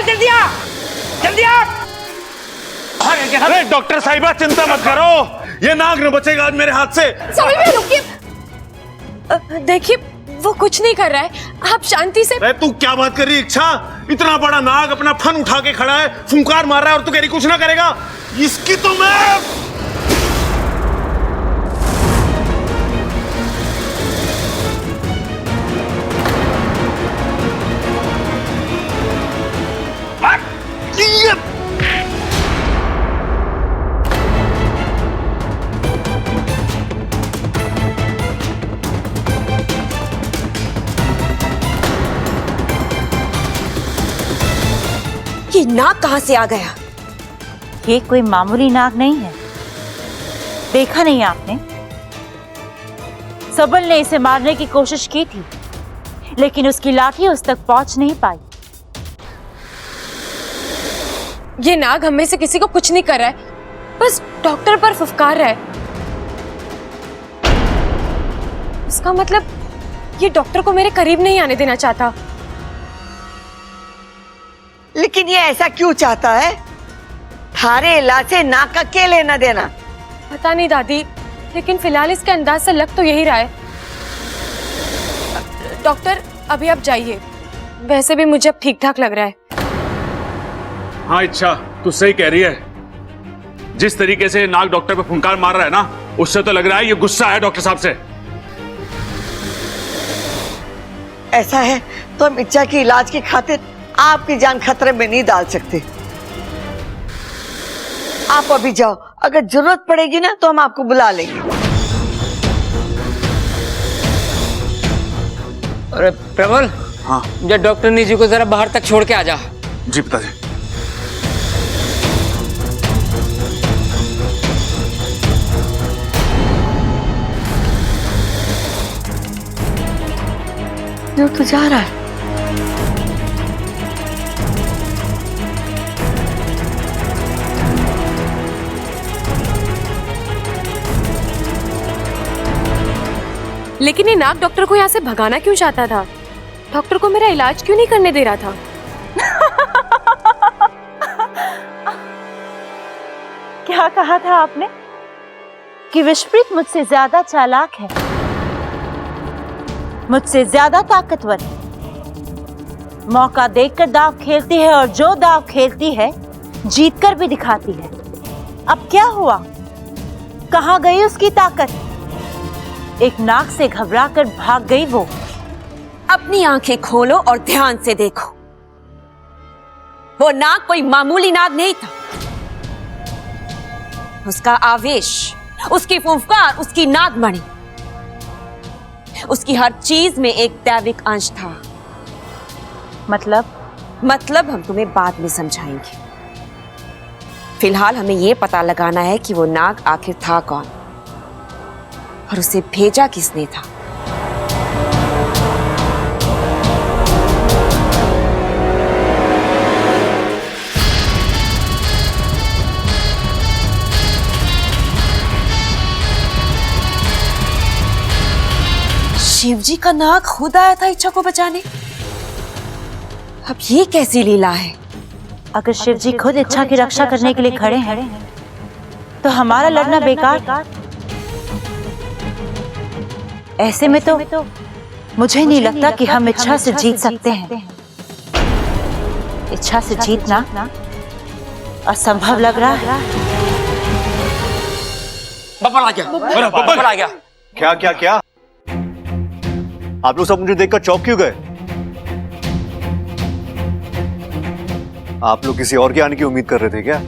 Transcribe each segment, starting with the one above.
जल्दी आ, जल्दी आ। अरे डॉक्टर साहिबा चिंता मत करो, ये नाग न बचेगा आज मेरे हाथ से। समझ में रुकिए, देखिए वो कुछ नहीं कर रहा है, आप शांति से। अरे तू क्या बात कर रही इच्छा? इतना बड़ा नाग अपना फन उठा के खड़ा है, फुंकार मार रहा है और तू कह रही कुछ ना करेगा? इसकी तो मैं ये नाग कहां से आ गया? ये कोई मामूली नाग नहीं है, देखा नहीं आपने? सबल ने इसे मारने की कोशिश की थी, लेकिन उसकी लाठी उस तक पहुंच नहीं पाई। ये नाग हम में से किसी को कुछ नहीं कर रहा है, बस डॉक्टर पर फुफकार रहा है। इसका मतलब ये डॉक्टर को मेरे करीब नहीं आने देना चाहता। लेकिन ये ऐसा क्यों चाहता है? थारे इलाज से नाक का क्या लेना देना? पता नहीं दादी, लेकिन फिलहाल इसके अंदाज से लग तो यही रहा है। डॉक्टर अभी आप जाइए, वैसे भी मुझे अब ठीक ठाक लग रहा है। हाँ इच्छा, तू सही कह रही है। जिस तरीके से नाग डॉक्टर पे फुंकार मार रहा है ना, उससे तो लग रहा है ये गुस्सा है डॉक्टर साहब से। ऐसा है तो हम इच्छा की इलाज की खातिर आपकी जान खतरे में नहीं डाल सकते। आप अभी जाओ, अगर जरूरत पड़ेगी ना तो हम आपको बुला लेंगे। अरे प्रबल, हाँ जो डॉक्टर निजी को जरा बाहर तक छोड़ के आ जा। जी पिताजी। जो तू जा रहा है? लेकिन ये नाग डॉक्टर को यहाँ से भगाना क्यों चाहता था? डॉक्टर को मेरा इलाज क्यों नहीं करने दे रहा था? क्या कहा था आपने कि विश्वप्रीत मुझसे ज्यादा चालाक है, मुझसे ज्यादा ताकतवर है, मौका देखकर दाव खेलती है और जो दाव खेलती है जीतकर भी दिखाती है। अब क्या हुआ? कहाँ गई उसकी ताकत? एक नाग से घबराकर भाग गई वो। अपनी आंखें खोलो और ध्यान से देखो, वो नाग कोई मामूली नाग नहीं था। उसका आवेश, उसकी फुफकार, उसकी नागमणि, उसकी हर चीज में एक दैविक अंश था। मतलब हम तुम्हें बाद में समझाएंगे। फिलहाल हमें यह पता लगाना है कि वो नाग आखिर था कौन और उसे भेजा किसने था। शिवजी का नाग खुद आया था इच्छा को बचाने। अब ये कैसी लीला है? अगर शिवजी खुद इच्छा की रक्षा करने के लिए खड़े हैं तो हमारा लड़ना बेकार। ऐसे में तो मुझे नहीं लगता कि हम इच्छा से जीत सकते हैं। इच्छा से जीतना असंभव लग रहा है। बब्बर आ गया, बब्बर आ गया। क्या क्या क्या? आप लोग सब मुझे देखकर चौंक क्यों गए? आप लोग किसी और के आने की उम्मीद कर रहे थे क्या?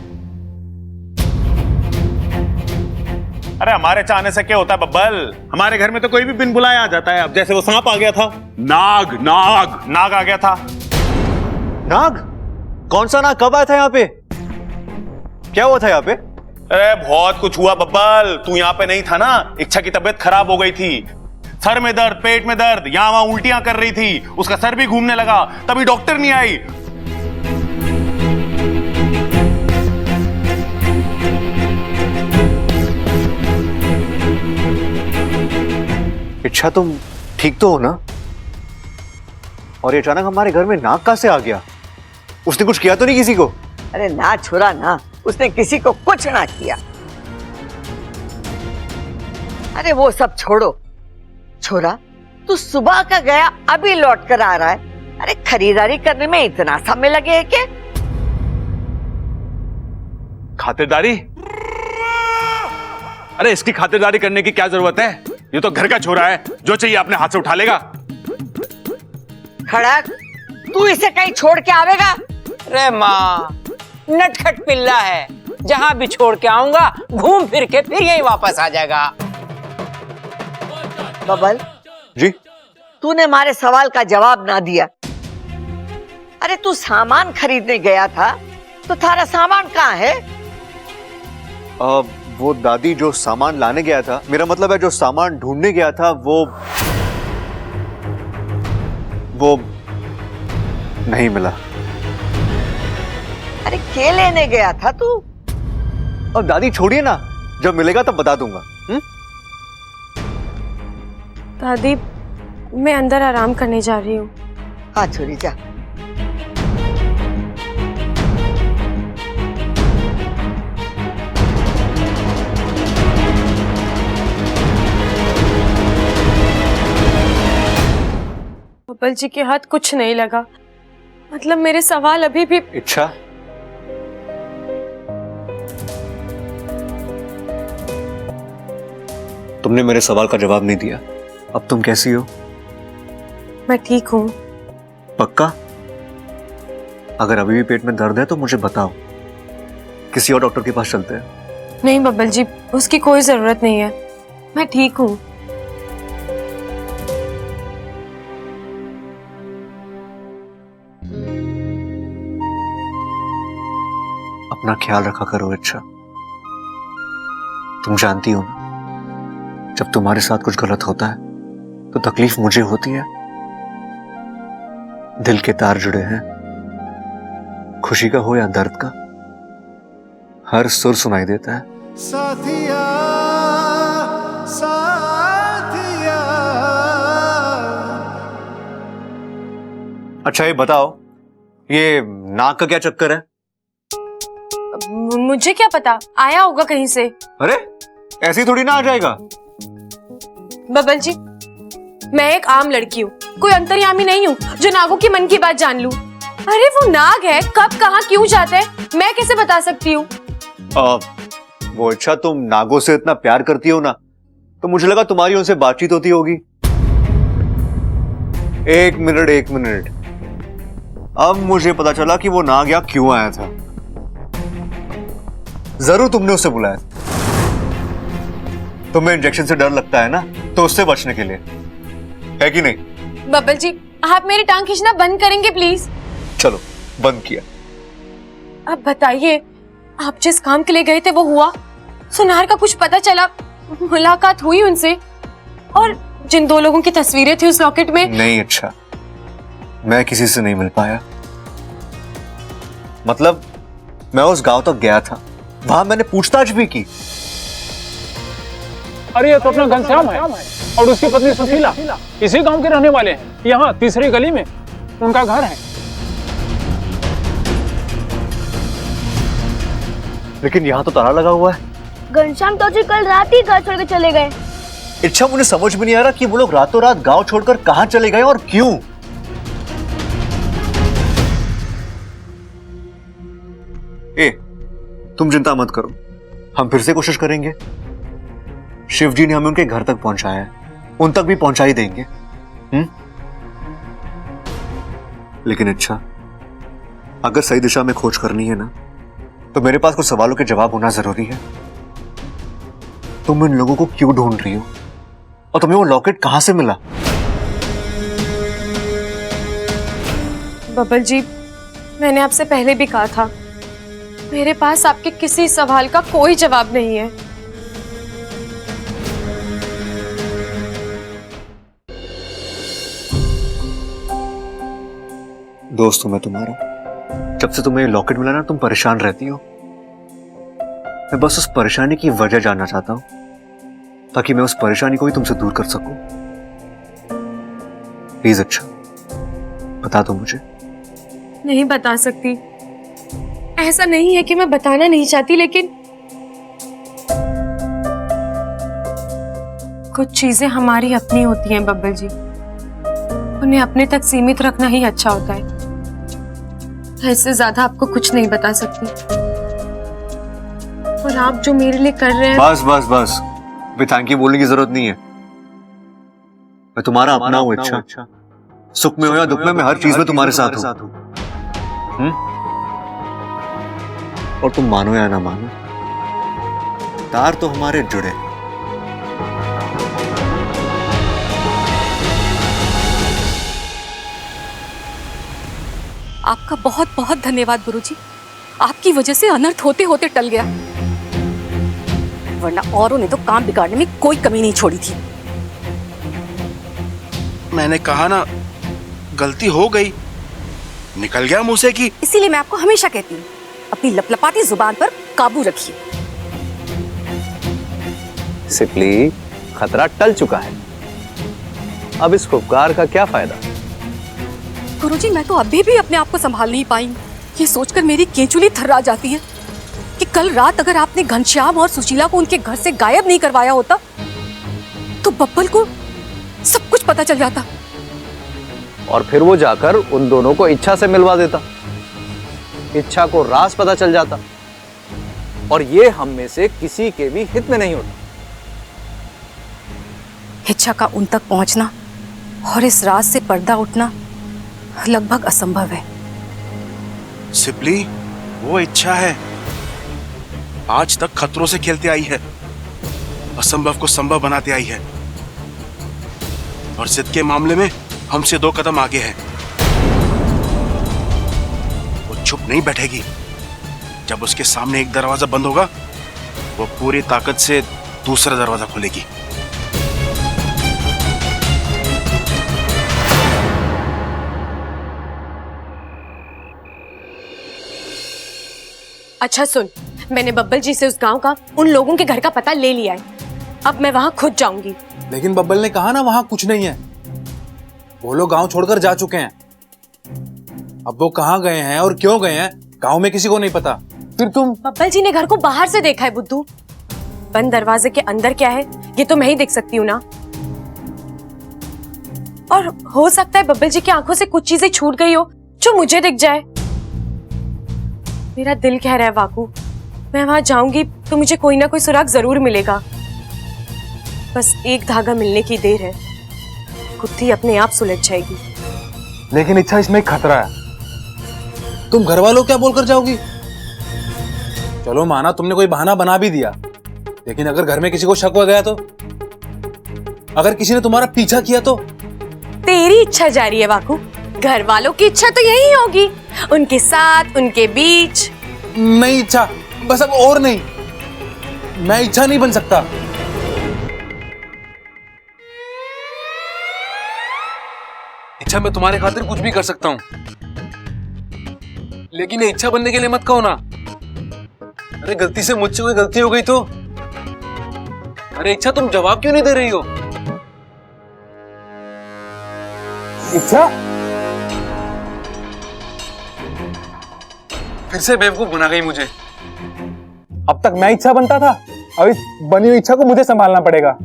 अरे हमारे चाहने से क्या होता है बब्बल? हमारे घर में तो कोई भी बिन बुलाए आ जाता है। अब जैसे वो सांप आ गया था, नाग नाग नाग आ गया था। नाग? कौन सा नाग? कब आया था यहाँ पे? क्या हुआ था यहाँ पे? अरे बहुत कुछ हुआ बब्बल, तू यहाँ पे नहीं था ना। इच्छा की तबीयत खराब हो गई थी, सर में दर्द, पेट में दर्द, यहाँ वहां उल्टियां कर रही थी, उसका सर भी घूमने लगा, तभी डॉक्टर नहीं आई। इच्छा तुम ठीक तो हो ना? और ये अचानक हमारे घर में नाग कहां से आ गया? उसने कुछ किया तो नहीं किसी को? अरे ना छोरा ना, उसने किसी को कुछ ना किया। अरे वो सब छोड़ो। छोरा, तू सुबह का गया अभी लौट कर आ रहा है। अरे खरीदारी करने में इतना समय लगे है क्या? खातिरदारी? अरे इसकी खातिरदारी करने की क्या जरूरत है? ये तो घर का छोरा है, जो चाहिए अपने हाथ से उठा लेगा। खड़क, तू इसे कहीं छोड़ के आवेगा? अरे माँ, नटखट पिल्ला है, जहाँ भी छोड़ के आऊंगा घूम फिर के फिर यही वापस आ जाएगा। बबल जी? तूने हमारे सवाल का जवाब ना दिया। अरे तू सामान खरीदने गया था, तो थारा सामान कहाँ है? वो दादी जो सामान लाने गया था, मेरा मतलब है जो सामान ढूंढने गया था, वो नहीं मिला। अरे क्या लेने गया था तू? अब दादी छोड़िए ना, जब मिलेगा तब बता दूंगा। दादी, मैं अंदर आराम करने जा रही हूँ। हाँ छोरी जा। बबल जी के हाथ कुछ नहीं लगा, मतलब मेरे सवाल अभी भी। इच्छा, तुमने मेरे सवाल का जवाब नहीं दिया। अब तुम कैसी हो? मैं ठीक हूँ। पक्का? अगर अभी भी पेट में दर्द है तो मुझे बताओ, किसी और डॉक्टर के पास चलते हैं। नहीं बबल जी, उसकी कोई जरूरत नहीं है, मैं ठीक हूँ। अपना ख्याल रखा करो इच्छा। तुम जानती हो ना, जब तुम्हारे साथ कुछ गलत होता है तो तकलीफ मुझे होती है। दिल के तार जुड़े हैं, खुशी का हो या दर्द का, हर सुर सुनाई देता है। साथिया साथिया। अच्छा ये बताओ, ये नाक का क्या चक्कर है? मुझे क्या पता, आया होगा कहीं से। अरे ऐसी थोड़ी ना आ जाएगा। बबल जी, मैं एक आम लड़की हूँ, कोई अंतर्यामी नहीं हूँ जो नागों की मन की बात जान लूं। अरे वो नाग है, कब कहाँ क्यों जाता है मैं कैसे बता सकती हूँ? वो अच्छा, तुम नागों से इतना प्यार करती हो ना, तो मुझे लगा तुम्हारी उनसे बातचीत होती होगी। एक मिनट, अब मुझे पता चला कि वो नाग यहाँ क्यों आया था। जरूर तुमने उसे बुलाया था। तुम्हें इंजेक्शन से डर लगता है ना, तो उससे बचने के लिए, है कि नहीं? बबल जी, आप मेरी टांग खींचना बंद करेंगे प्लीज? चलो बंद किया। अब बताइए, आप जिस काम के लिए गए थे वो हुआ? सुनार का कुछ पता चला? मुलाकात हुई उनसे? और जिन दो लोगों की तस्वीरें थी उस लॉकेट में? नहीं अच्छा, मैं किसी से नहीं मिल पाया। मतलब मैं उस गांव तक गया था, वहां मैंने पूछताछ भी की। अरे ये तो अपना घनश्याम है और उसकी पत्नी सुशीला, इसी गांव के रहने वाले हैं। यहाँ तीसरी गली में उनका घर है। लेकिन यहाँ तो ताला लगा हुआ है। घनश्याम तो जी कल रात ही घर छोड़ के चले गए। अच्छा, मुझे समझ में नहीं आ रहा कि वो लोग रातों रात गांव छोड़कर कहां चले गए और क्यों। तुम चिंता मत करो, हम फिर से कोशिश करेंगे। शिव जी ने हमें उनके घर तक पहुंचाया है, उन तक भी पहुंचा ही देंगे। लेकिन अच्छा, अगर सही दिशा में खोज करनी है ना, तो मेरे पास कुछ सवालों के जवाब होना जरूरी है। तुम इन लोगों को क्यों ढूंढ रही हो, और तुम्हें वो लॉकेट कहां से मिला? बबल जी, मैंने आपसे पहले भी कहा था, मेरे पास आपके किसी सवाल का कोई जवाब नहीं है। दोस्त हूं मैं तुम्हारा। जब से तुम्हें लॉकेट मिला ना, तुम परेशान रहती हो। मैं बस उस परेशानी की वजह जानना चाहता हूं, ताकि मैं उस परेशानी को भी तुमसे दूर कर सकूं। प्लीज अच्छा, बता दो मुझे, नहीं बता सकती। ऐसा नहीं है कि मैं बताना नहीं चाहती, लेकिन कुछ चीजें हमारी अपनी होती हैं बब्बल जी, उन्हें अपने तक सीमित रखना ही अच्छा होता है। इससे ज्यादा आपको कुछ नहीं बता सकती। और आप जो मेरे लिए कर रहे हैं। बस बस बस, अभी थैंक यू बोलने की जरूरत नहीं है। मैं तुम्हारा अपना हूँ इच्छा। सुख में हो या दुख में, मैं हर चीज में तुम्हारे साथ हूँ। और तुम मानो या ना मानो, तार तो हमारे जुड़े। आपका बहुत बहुत धन्यवाद गुरुजी, आपकी वजह से अनर्थ होते होते टल गया, वरना औरों ने तो काम बिगाड़ने में कोई कमी नहीं छोड़ी थी। मैंने कहा ना, गलती हो गई, निकल गया मुंह से कि। इसीलिए मैं आपको हमेशा कहती हूँ, अपनी लपलपाती जुबान पर काबू रखिए। सिपली, खतरा टल चुका है, अब इस उपकार का क्या फायदा? गुरुजी, मैं तो अभी भी अपने आप को संभाल नहीं पाई। ये सोचकर मेरी केंचुली थर्रा जाती है कि कल रात अगर आपने घनश्याम और सुशीला को उनके घर से गायब नहीं करवाया होता तो बब्बल को सब कुछ पता चल जाता, और फिर वो जाकर उन दोनों को इच्छा से मिलवा देता, इच्छा को राज पता चल जाता, और ये हम में से किसी के भी हित में नहीं होता। इच्छा का उन तक पहुंचना और इस राज से पर्दा उठना लगभग असंभव है। सिपली, वो इच्छा है, आज तक खतरों से खेलते आई है, असंभव को संभव बनाते आई है, और जिद के मामले में हमसे 2 कदम आगे है। वो चुप नहीं बैठेगी। जब उसके सामने एक दरवाजा बंद होगा, वो पूरी ताकत से दूसरा दरवाजा खोलेगी। अच्छा सुन, मैंने बब्बल जी से उस गांव का, उन लोगों के घर का पता ले लिया है। अब मैं वहां खुद जाऊंगी। लेकिन बब्बल ने कहा ना वहां कुछ नहीं है। वो लोग गांव छोड़कर जा चुके हैं। अब वो कहाँ गए हैं और क्यों गए हैं, गांव में किसी को नहीं पता। फिर तुम। बब्बल जी ने घर को बाहर से देखा है बुद्धू, बंद दरवाजे के अंदर क्या है ये तो मैं ही देख सकती हूँ ना। और हो सकता है बब्बल जी की आंखों से कुछ चीजें छूट गई हो जो मुझे दिख जाए। मेरा दिल कह रहा है वाकू, मैं वहां जाऊंगी तो मुझे कोई ना कोई सुराग जरूर मिलेगा। बस एक धागा मिलने की देर है, गुत्थी अपने आप सुलझ जाएगी। लेकिन इच्छा, इसमें एक खतरा है। तुम घर वालों क्या बोलकर जाओगी? चलो माना तुमने कोई बहाना बना भी दिया, लेकिन अगर घर में किसी को शक हो गया तो, अगर किसी ने तुम्हारा पीछा किया तो? तेरी इच्छा जारी है वाकू, घर वालों की इच्छा तो यही होगी, उनके साथ, उनके बीच। नहीं इच्छा, बस अब और नहीं, मैं इच्छा नहीं बन सकता। इच्छा, मैं तुम्हारे खातिर कुछ भी कर सकता हूं, लेकिन ये इच्छा बनने के लिए मत कहो ना। अरे गलती से मुझसे कोई गलती हो गई तो? अरे इच्छा, तुम जवाब क्यों नहीं दे रही हो? इच्छा, फिर से बेवकूफ बना गई मुझे। अब तक मैं इच्छा बनता था, अब इस बनी हुई इच्छा को मुझे संभालना पड़ेगा।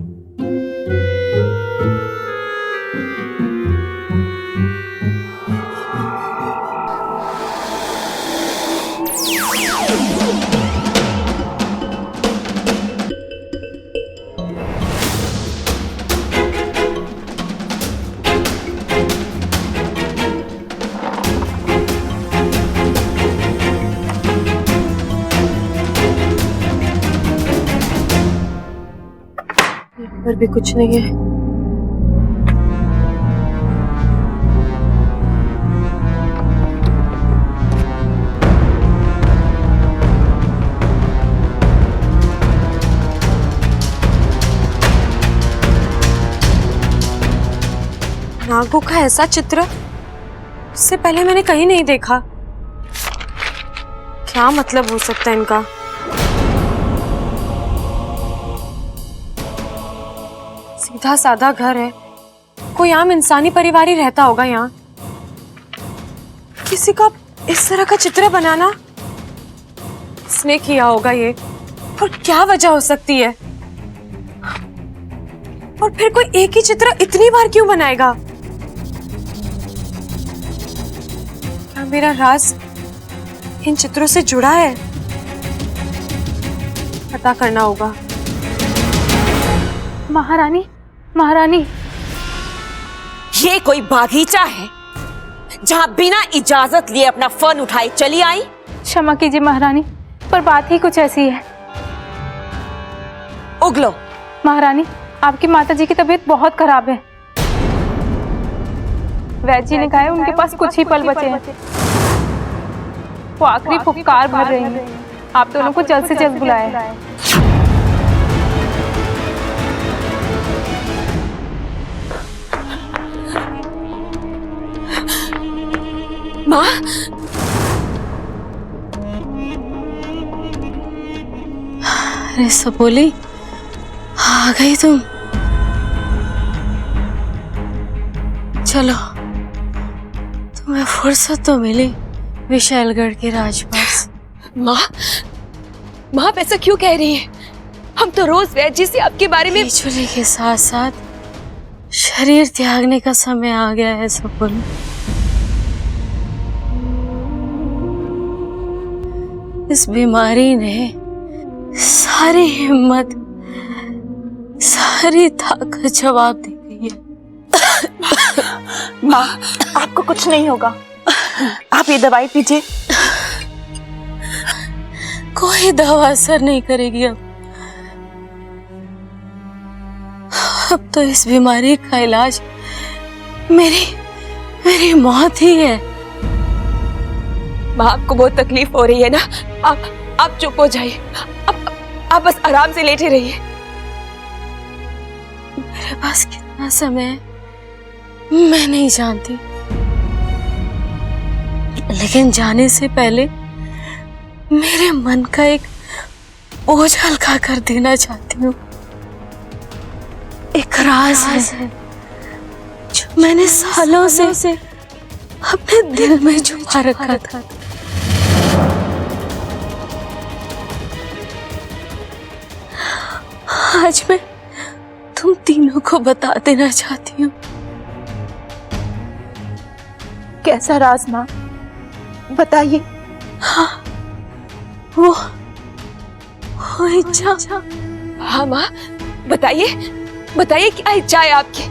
पर भी कुछ नहीं है। नागों का ऐसा चित्र इससे पहले मैंने कहीं नहीं देखा। क्या मतलब हो सकता है इनका? सीधा साधा घर है, कोई आम इंसानी परिवार ही रहता होगा यहाँ। किसी का इस तरह का चित्र बनाना इसने किया होगा ये, और क्या वजह हो सकती है? और फिर कोई एक ही चित्र इतनी बार क्यों बनाएगा? क्या मेरा राज इन चित्रों से जुड़ा है? पता करना होगा। महारानी, महारानी, ये कोई बागीचा है जहां बिना इजाजत लिए अपना फन उठाए चली आई? क्षमा कीजिए महारानी, पर बात ही कुछ ऐसी है। उगलो। महारानी, आपकी माताजी की तबीयत बहुत खराब है। वैद्य जी ने कहा है उनके पास कुछ ही पल बचे हैं। वो आखिरी फुफकार भर रही हैं। आप दोनों को जल्द से जल्द बुलाएं। माँ, अरे सपोली, आ गई तुम। चलो, तुम्हें फुर्सत तो मिली विशालगढ़ के राजपास। माँ, माँ आप ऐसा क्यों कह रही हैं? हम तो रोज वैद्य जी से आपके बारे में। केचुली के साथ साथ शरीर त्यागने का समय आ गया है सपोली। इस बीमारी ने सारी हिम्मत, सारी ताकत जवाब दे गई है। माँ, आपको कुछ नहीं होगा। आप ये दवाई पीजिए। कोई दवा असर नहीं करेगी अब तो इस बीमारी का इलाज मेरी मौत ही है। माँ, आपको बहुत तकलीफ हो रही है ना? आप चुप हो जाइए। आप बस आराम से लेटे रहिए। मेरे पास कितना समय है मैं नहीं जानती, लेकिन जाने से पहले मेरे मन का एक बोझ हल्का कर देना चाहती हूँ। एक राज है जो मैंने सालों से अपने दिल में छुपा रखा था। आज मैं तुम तीनों को बता देना चाहती हूँ। कैसा राज माँ, बताइए। हाँ, वो इच्छा। हाँ माँ, बताइए क्या इच्छा है आपकी?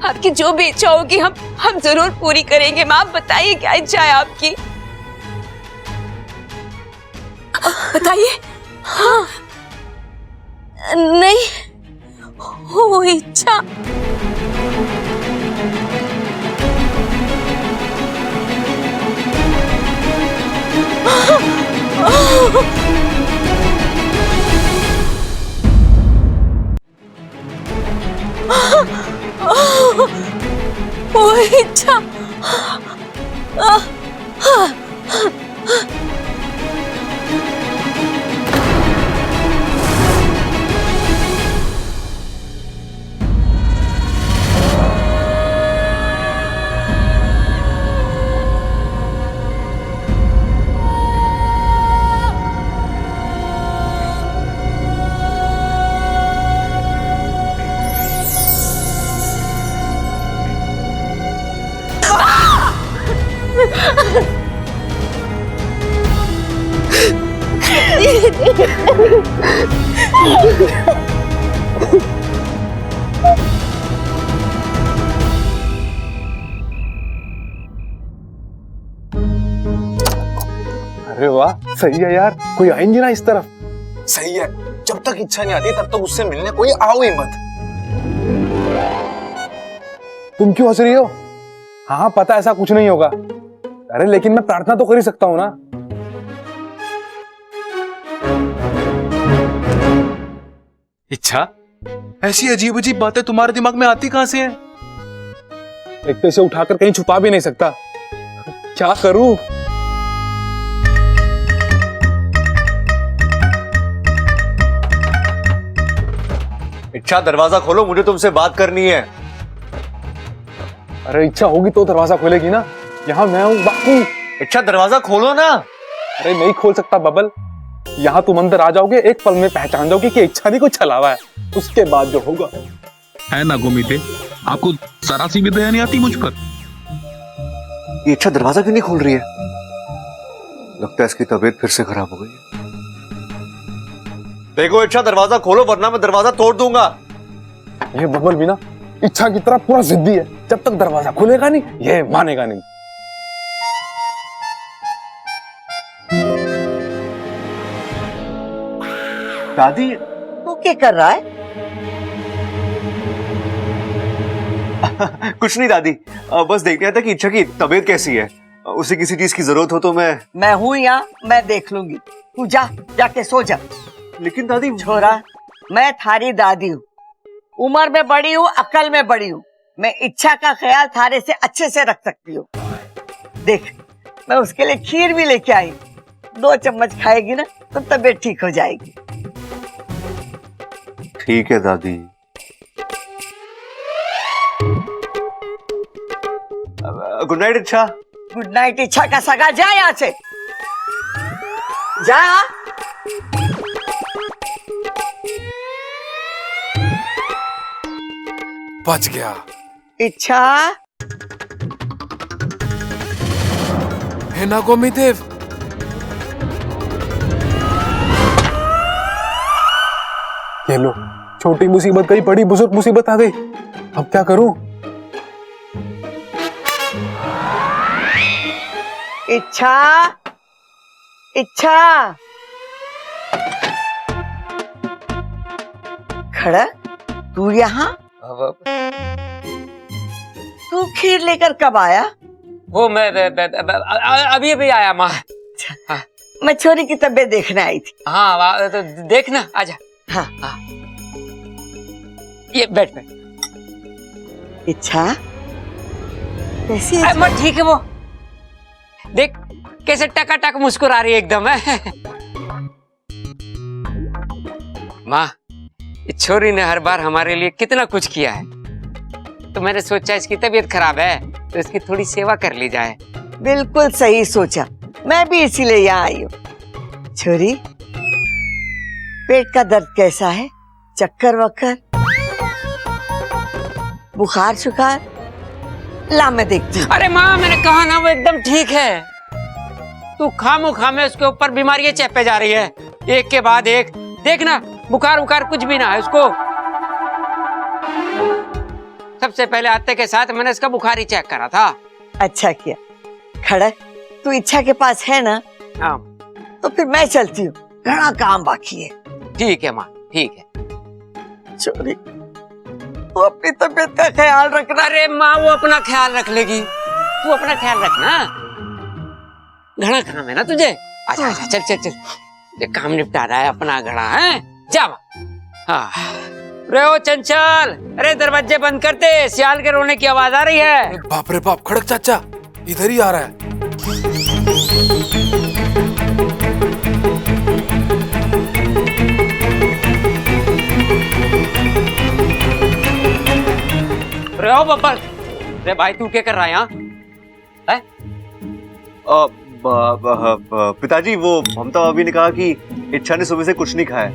आपकी जो भी इच्छा होगी हम जरूर पूरी करेंगे। माँ, बताइए क्या इच्छा है आपकी? बताइए। हाँ, नहीं, वो इच्छा वो इच्छा अरे वाह, सही है यार। कोई आएंगे ना इस तरफ। सही है, जब तक इच्छा नहीं आती तब तक उससे मिलने कोई आओ ही मत। तुम क्यों हंस रही हो? हाँ, पता ऐसा कुछ नहीं होगा। अरे लेकिन मैं प्रार्थना तो कर ही सकता हूँ ना। इच्छा, ऐसी अजीब अजीब बातें तुम्हारे दिमाग में आती कहां से हैं? एक तो इसे उठाकर कहीं छुपा भी नहीं सकता। क्या करूं? इच्छा, दरवाजा खोलो, मुझे तुमसे बात करनी है। अरे इच्छा होगी तो दरवाजा खोलेगी ना। यहाँ मैं हूं बापू। इच्छा दरवाजा खोलो ना। अरे नहीं खोल सकता बबल, यहाँ तुम अंदर आ जाओगे, एक पल में पहचान जाओगे कि इच्छा ने कुछ छलावा है, उसके बाद जो होगा। है ना गोमीते, आपको जरा सी भी दया नहीं आती मुझ पर। ये इच्छा दरवाजा क्यों नहीं खोल रही है? लगता है इसकी तबीयत फिर से खराब हो गई है। देखो इच्छा, दरवाजा खोलो वरना मैं दरवाजा तोड़ दूंगा। ये बबल भी ना इच्छा की तरह पूरा जिद्दी है, जब तक दरवाजा खुलेगा नहीं ये मानेगा नहीं। दादी तू क्या कर रहा है? कुछ नहीं दादी, बस देखने आया था कि इच्छा की तबीयत कैसी है, उसे किसी चीज की जरूरत हो तो मैं हूँ यहाँ, मैं देख लूंगी। तू जाके सो जा। लेकिन दादी छोरा, मैं थारी दादी हूँ, उम्र में बड़ी हूँ, अकल में बड़ी हूँ। मैं इच्छा का ख्याल थारे से अच्छे से रख सकती हूँ। देख, मैं उसके लिए खीर भी लेके आई, 2 चम्मच खाएगी ना तो तबीयत ठीक हो जाएगी। ठीक है दादी। गुड नाइट इच्छा। गुड नाइट इच्छा का सगा, जा यहाँ से जा। बच गया। इच्छा है ना गोमीदेव। ये लो, छोटी मुसीबत गई, बड़ी बुजुर्ग मुसीबत आ गई। अब क्या करूं? इच्छा, इच्छा खड़ा, तू यहाँ? तू खीर लेकर कब आया? वो मैं अभी अभी आया माँ। मैं छोरी की तबीयत देखने आई थी। हाँ तो देखना, आजा। हाँ हाँ, ये बैठ। इच्छा कैसी है? मैं ठीक है। वो देख कैसे टकाटक मुस्कुरा रही है एकदम है। माँ, इस छोरी ने हर बार हमारे लिए कितना कुछ किया है, तो मैंने सोचा इसकी तबीयत खराब है तो इसकी थोड़ी सेवा कर ली जाए। बिल्कुल सही सोचा, मैं भी इसीलिए यहाँ आई हूँ। छोरी, पेट का दर्द कैसा है? चक्कर वक्कर, बुखार शुखार? ला मैं देखती हूँ। अरे माँ, मैंने कहा ना वो एकदम ठीक है। तू खामोखा में उसके ऊपर बीमारियां चेपे जा रही है, एक के बाद एक। देखना, बुखार उखार कुछ भी ना है उसको। सबसे पहले आते के साथ मैंने इसका बुखार ही चेक करा था। अच्छा किया। खड़क, तू इच्छा के पास है ना? हाँ। तो फिर मैं चलती हूँ, घना काम बाकी है। ठीक है माँ, ठीक है। छोरी, तू अपनी तबीयत का ख्याल रखना। अरे माँ, वो अपना ख्याल रख लेगी, तू अपना ख्याल रखना। घना काम है ना तुझे। आजा आजा, चल चल चल, ये काम निपटा रहा है अपना घड़ा है। जा। हाँ, रे ओ चंचल, अरे दरवाजे बंद करते, सियाल के रोने की आवाज आ रही है। बाप रे बाप, खड़क चाचा इधर ही आ रहा है। रे ओ बब्बर, रे भाई तू क्या कर रहा है यहाँ? पिताजी, वो ममता भाभी ने कहा कि इच्छा ने सुबह से कुछ नहीं खाया,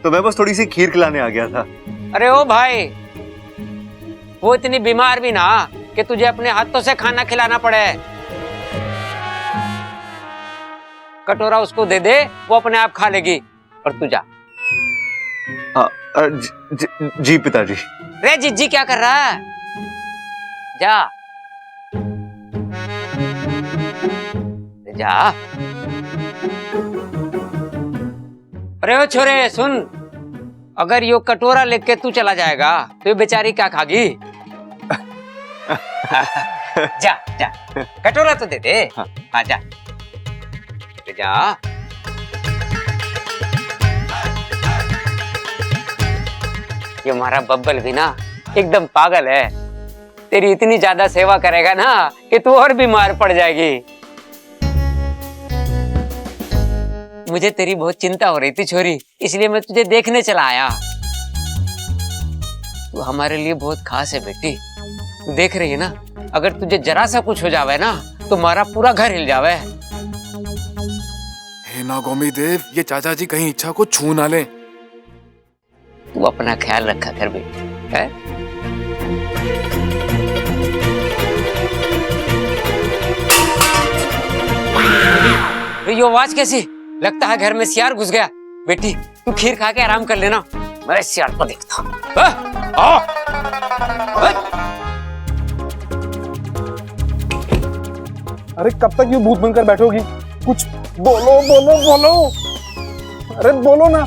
तो मैं बस थोड़ी सी खीर खिलाने आ गया था। अरे ओ भाई, वो इतनी बीमार भी ना कि तुझे अपने हाथों से खाना खिलाना पड़े। कटोरा उसको दे दे, वो अपने आप खा लेगी, और तू जा। जी पिताजी। रे जिज्जी क्या कर रहा है? जा जा। अरे ओ छोरे सुन, अगर यो कटोरा लेके तू चला जाएगा तो ये बेचारी क्या खागी? जा जा, कटोरा तो दे दे। हाँ जा जा। ये हमारा बब्बल भी ना एकदम पागल है, तेरी इतनी ज्यादा सेवा करेगा ना कि तू और बीमार पड़ जाएगी। मुझे तेरी बहुत चिंता हो रही थी छोरी, इसलिए मैं तुझे देखने चला आया। तू हमारे लिए बहुत खास है बेटी, तू देख रही है ना, अगर तुझे जरा सा कुछ हो जावे ना तुम्हारा पूरा घर हिल जावे। हे नागोमी देव, ये चाचा जी कहीं इच्छा को छू ना ले। तू अपना ख्याल रखा कर बेटी, है? ये आवाज कैसी? लगता है घर में सियार घुस गया। बेटी तू खीर खा के आराम कर लेना, मैं सियार को देखता हूँ। अरे कब तक यूं भूत बनकर बैठोगी? कुछ बोलो बोलो बोलो, अरे बोलो ना।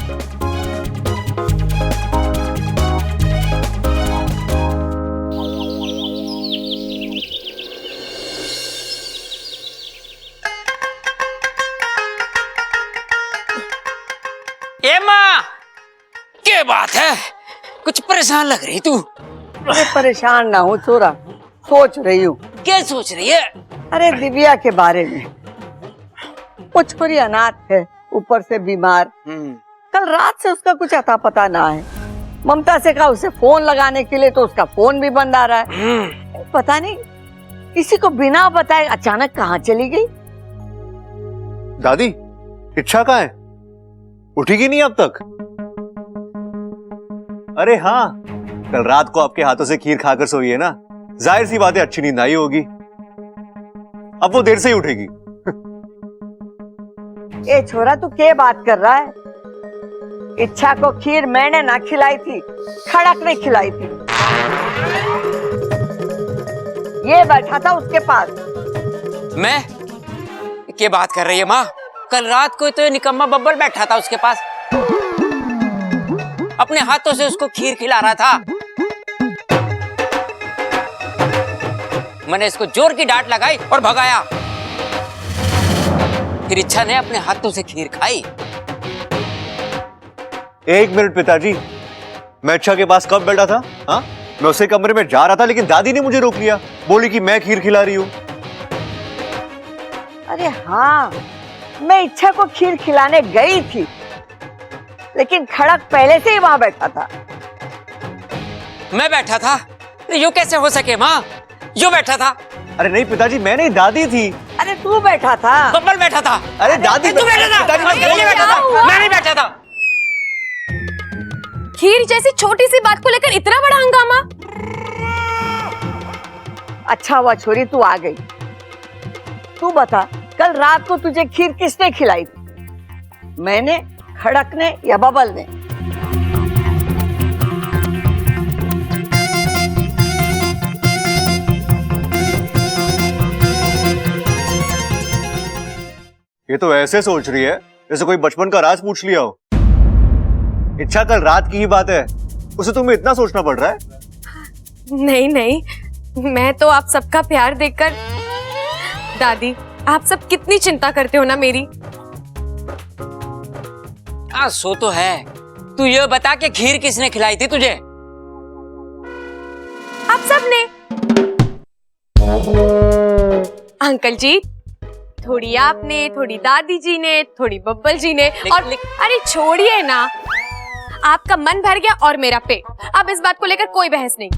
ए माँ, क्या बात है? कुछ परेशान लग रही तू। अरे परेशान ना हो छोरा, सोच रही हूँ। क्या सोच रही है? अरे दिव्या के बारे में। वो छोरी अनाथ है, ऊपर से बीमार। कल रात से उसका कुछ अता पता ना है। ममता से कहा उसे फोन लगाने के लिए, तो उसका फोन भी बंद आ रहा है। पता नहीं किसी को बिना बताए अचानक कहाँ चली गई। दादी, इच्छा कहाँ है? उठेगी नहीं अब तक? अरे हाँ, कल रात को आपके हाथों से खीर खाकर सोई है ना, जाहिर सी बात है अच्छी नींद आई होगी। अब वो देर से ही उठेगी। ए छोरा, तू क्या बात कर रहा है? इच्छा को खीर मैंने ना खिलाई थी, खड़क ने खिलाई थी। ये बैठा था उसके पास। मैं? क्या बात कर रही है माँ? कल रात को तो ये निकम्मा बब्बर बैठा था उसके पास, अपने हाथों से उसको खीर खिला रहा था। मैंने इसको जोर की डांट लगाई और भगाया। फिर इच्छा ने अपने हाथों से खीर खाई। एक मिनट पिताजी, मैं इच्छा के पास कब बैठा था? हाँ, मैं उसे कमरे में जा रहा था, लेकिन दादी ने मुझे रोक लिया, बोली कि मैं खीर खिला रही हूँ। अरे हाँ, मैं इच्छा को खीर खिलाने गई थी, लेकिन खड़क पहले से ही वहां बैठा था। मैं बैठा था? यो कैसे हो सके माँ? यो बैठा था। अरे नहीं पिताजी, मैं नहीं, दादी थी। अरे तू बैठा था। बब्बर बैठा था। अरे दादी, तू बैठा था। पिताजी, मैं बैठा था। मैं नहीं बैठा था। खीर जैसी छोटी सी बात को लेकर इतना बड़ा हंगामा? अच्छा हुआ छोरी तू आ गई। तू बता, कल रात को तुझे खीर किसने खिलाई थी? मैंने, खड़क ने या बबल ने? ये तो ऐसे सोच रही है जैसे कोई बचपन का राज पूछ लिया हो। इच्छा कल रात की ही बात है, उसे तुम्हें इतना सोचना पड़ रहा है? नहीं नहीं, मैं तो आप सबका प्यार देखकर। दादी, आप सब कितनी चिंता करते हो ना मेरी। सो तो है। तू ये बता कि खीर किसने खिलाई थी तुझे? आप सब ने। अंकल जी, थोड़ी आपने, थोड़ी दादी जी ने, थोड़ी बब्बल जी ने, और अरे छोड़िए ना, आपका मन भर गया और मेरा पेट। अब इस बात को लेकर कोई बहस नहीं।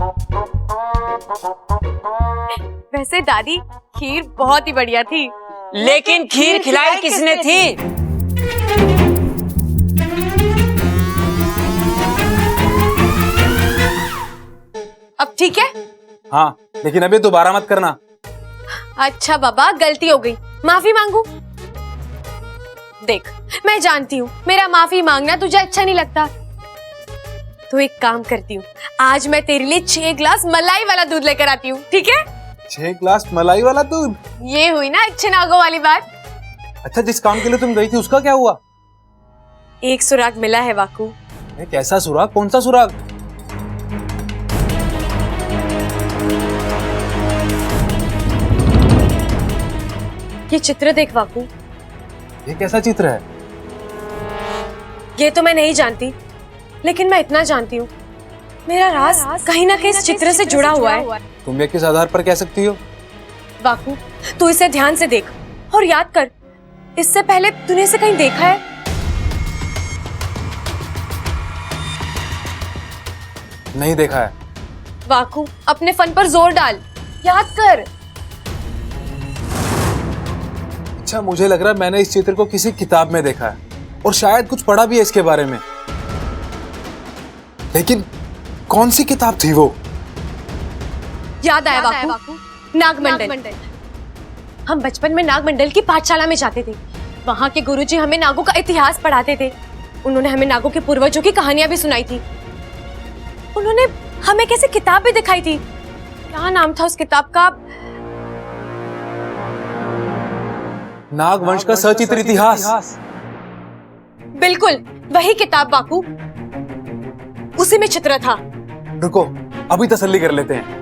वैसे दादी, खीर बहुत ही बढ़िया थी। लेकिन खीर खिलाई किसने थी? अब ठीक है? हाँ, लेकिन अभी दोबारा मत करना। अच्छा बाबा, गलती हो गई, माफी मांगू। देख, मैं जानती हूँ मेरा माफी मांगना तुझे अच्छा नहीं लगता, तो एक काम करती हूँ, आज मैं तेरे लिए 6 ग्लास मलाई वाला दूध लेकर आती हूँ, ठीक है? 6 ग्लास मलाई वाला दूध? ये हुई ना अच्छे नागों वाली बात। अच्छा, जिस काम के लिए तुम गई थी उसका क्या हुआ? एक सुराग मिला है वाकू। कैसा सुराग? कौन सा सुराग? ये चित्र देख वाकू। ये कैसा चित्र है? ये तो मैं नहीं जानती, लेकिन मैं इतना जानती हूँ, मेरा राज कहीं ना कहीं इस चित्र से जुड़ा हुआ है। तुम ये किस आधार पर कह सकती हो? वाकू, तू इसे ध्यान से देख और याद कर, इससे पहले तूने इसे कहीं देखा है? नहीं देखा है। वाकू, अपने फन पर जोर डाल, याद कर। अच्छा, मुझे लग रहा है मैंने इस चित्र को किसी किताब में देखा है और शायद कुछ पढ़ा भी है इसके बारे में, लेकिन कौन सी किताब थी वो? याद आया बापू, नागमंडल। हम बचपन में नागमंडल की पाठशाला में जाते थे। वहाँ के गुरुजी हमें नागों का इतिहास पढ़ाते थे। उन्होंने हमें नागों के पूर्वजों की कहानियां भी सुनाई थी। उन्होंने हमें कैसे किताब भी दिखाई थी। क्या नाम था उस किताब का? नागवंश का सचित्र इतिहास। बिल्कुल वही किताब बापू, उसी में चित्र था। रुको, अभी तसल्ली कर लेते हैं।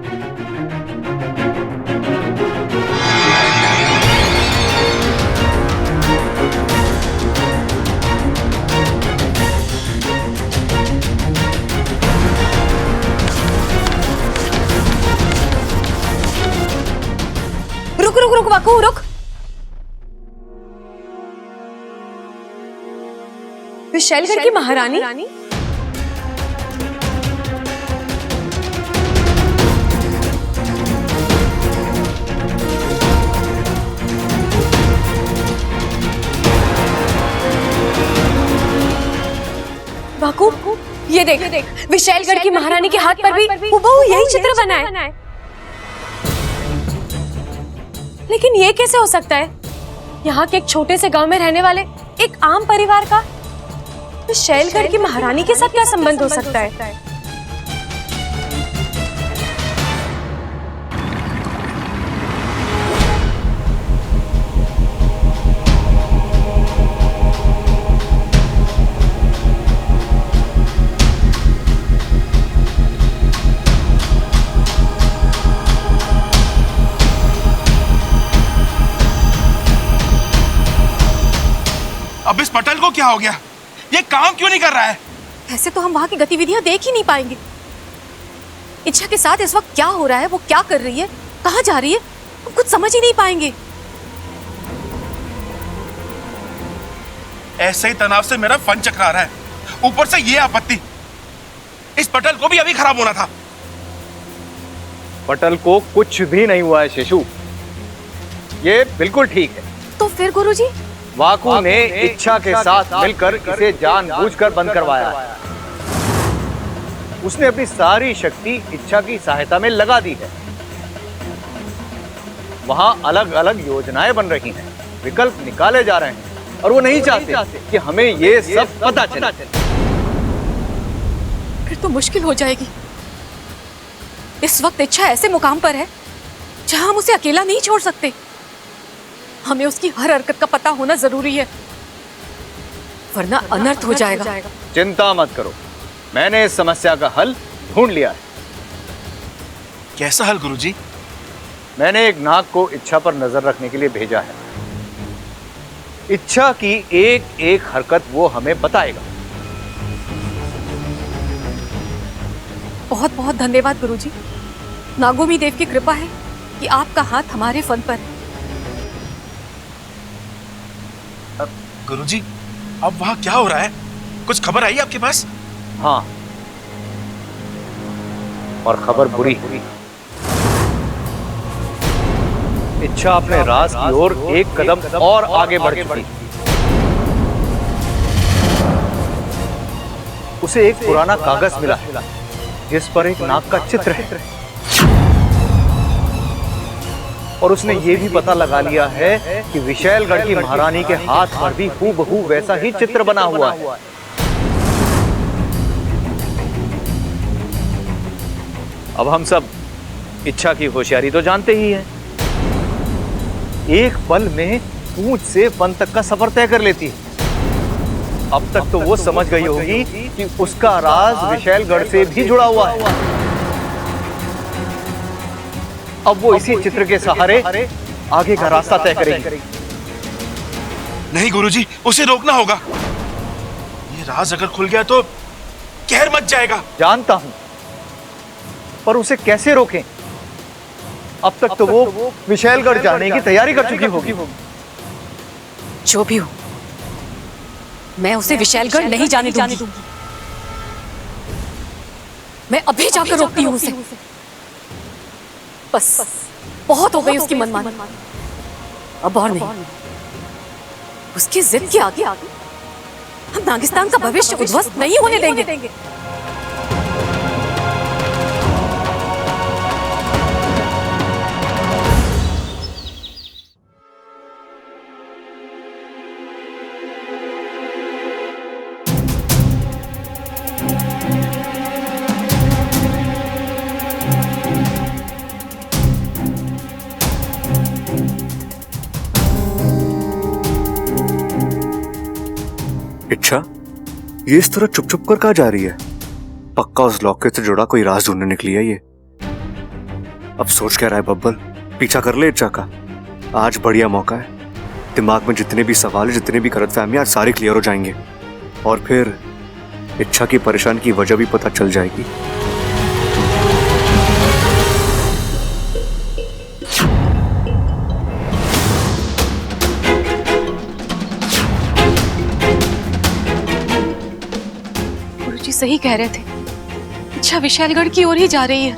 रुक बापू, रुक। विशैलगढ़ की महारानी? बाकू, ये देख, विशैलगढ़ की महारानी के हाथ पर भी हुबहू यही चित्र बना है। लेकिन ये कैसे हो सकता है? यहाँ के एक छोटे से गांव में रहने वाले एक आम परिवार का विशैलगढ़ की महारानी के साथ क्या संबंध हो सकता है? अब इस पटल को क्या हो गया? ये काम क्यों नहीं कर रहा है? ऐसे तो हम वहाँ की गतिविधियां देख ही नहीं पाएंगे। इच्छा के साथ इस वक्त क्या हो रहा है, वो क्या कर रही है, कहाँ जा रही है, हम कुछ समझ ही नहीं पाएंगे। ऐसे ही तनाव से मेरा फन चकरा रहा है, ऊपर से ये आपत्ति। इस पटल को भी अभी खराब होना था। पटल को कुछ भी नहीं हुआ है शिशु, ये बिल्कुल ठीक है। तो फिर गुरुजी? वाकू ने इच्छा के साथ मिलकर इसे जानबूझकर बंद करवाया है। उसने अपनी सारी शक्ति इच्छा की सहायता में लगा दी है। वहां अलग अलग योजनाएं बन रही हैं, विकल्प निकाले जा रहे हैं और वो नहीं चाहते कि हमें ये सब पता चले। फिर तो मुश्किल हो जाएगी। इस वक्त इच्छा ऐसे मुकाम पर है जहां हम उसे अकेला नहीं छोड़ सकते। हमें उसकी हर हरकत का पता होना जरूरी है, वरना अनर्थ हो जाएगा। चिंता मत करो, मैंने इस समस्या का हल ढूंढ लिया है। कैसा हल गुरुजी? मैंने एक नाग को इच्छा पर नजर रखने के लिए भेजा है। इच्छा की एक एक हरकत वो हमें बताएगा। बहुत बहुत धन्यवाद गुरुजी। नागोमी देव की कृपा है कि आपका हाथ हमारे फन पर है। गुरुजी, अब वहां क्या हो रहा है? कुछ खबर आई आपके पास? हाँ, और खबर बुरी। इच्छा अपने राज की ओर एक कदम और आगे बढ़ चुकी। उसे एक पुराना कागज मिला है जिस पर एक नाग का चित्र है, और उसने ये भी पता लगा लिया है कि विशैलगढ़ की महारानी के हाथ पर भी हूबहू वैसा ही चित्र बना हुआ है। अब हम सब इच्छा की होशियारी तो जानते ही हैं। एक पल में पूंछ से फन तक का सफर तय कर लेती है। अब तक तो वो समझ गई होगी कि उसका राज विशैलगढ़ से भी जुड़ा हुआ है। अब वो इसी चित्र के सहारे आगे का रास्ता तय करेगी। नहीं गुरुजी, उसे रोकना होगा। ये राज अगर खुल गया तो कहर मच जाएगा। जानता हूं, पर उसे कैसे रोकें? अब तक तो वो विशैलगढ़ जाने की तैयारी कर चुकी होगी। जो भी हो, मैं उसे विशैलगढ़ नहीं जाने दूंगी। मैं अभी जाकर रोकती हूँ उसे। बस बहुत हो गई उसकी मनमानी, अब और नहीं। उसकी जिद के आगे हम नागिस्तान का भविष्य उद्ध्वस्त नहीं होने देंगे। इच्छा, ये इस तरह चुप चुप कर कहाँ जा रही है? पक्का उस लॉकेट से जुड़ा कोई राज ढूंढने निकली है ये। अब सोच क्या रहा है बब्बल? पीछा कर ले इच्छा का। आज बढ़िया मौका है। दिमाग में जितने भी सवाल है, जितने भी गलतफहमियां, आज सारे क्लियर हो जाएंगे और फिर इच्छा की परेशानी की वजह भी पता चल जाएगी। गुरुजी सही कह रहे थे, इच्छा विशालगढ़ की ओर ही जा रही है।